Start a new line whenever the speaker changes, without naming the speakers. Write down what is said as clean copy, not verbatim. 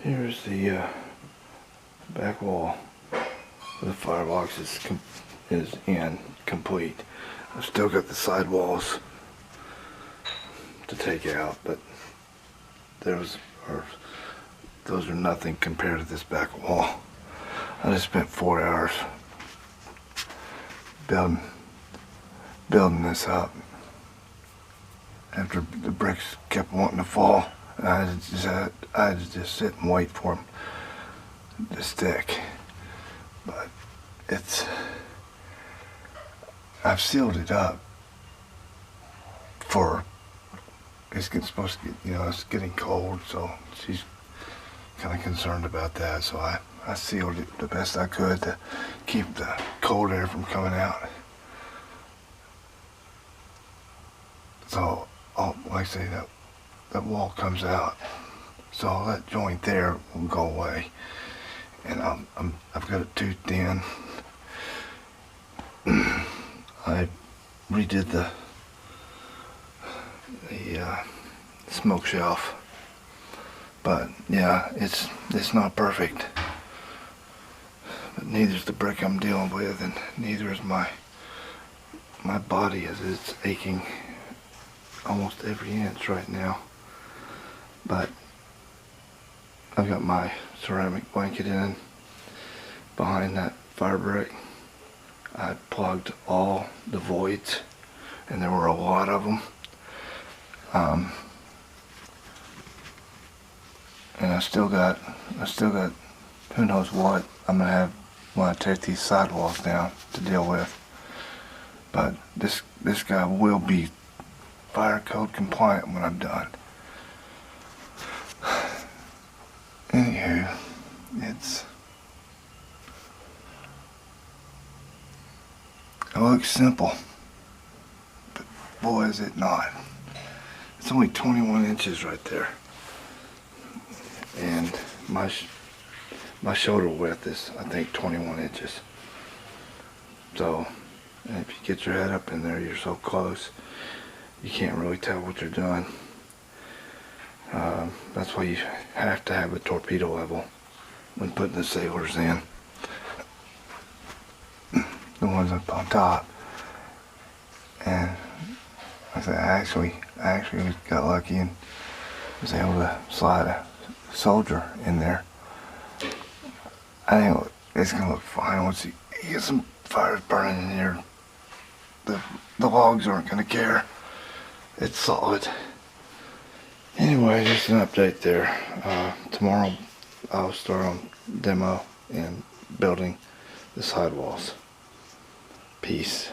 Here's the back wall. The firebox is in complete. I've still got the side walls to take out, but those are nothing compared to this back wall. I just spent 4 hours building this up after the bricks kept wanting to fall. I had to just sit and wait for them to stick. But I've sealed it up for, it's supposed to get, it's getting cold, so she's kind of concerned about that. So I sealed it the best I could to keep the cold air from coming out. So, like I say, that wall comes out, so that joint there will go away, and I've got it toothed in. I redid the smoke shelf, but yeah, it's not perfect. But neither's the brick I'm dealing with, and neither is my body, as it's aching almost every inch right now. But I've got my ceramic blanket in behind that fire brick. I plugged all the voids, and there were a lot of them. And I still got who knows what I'm gonna have when I take these sidewalls down to deal with. But this guy will be fire code compliant when I'm done. Anywho, it looks simple, but boy is it not. It's only 21 inches right there, and my shoulder width is, I think, 21 inches. So if you get your head up in there, you're so close, you can't really tell what you're doing. That's why you have to have a torpedo level when putting the sailors in, the ones up on top. And like I said, I actually got lucky and was able to slide a soldier in there. I think it's gonna look fine once you get some fires burning in here. The logs aren't gonna care. It's solid. Anyway, just an update there. Tomorrow I'll start on demo and building the sidewalls. Peace.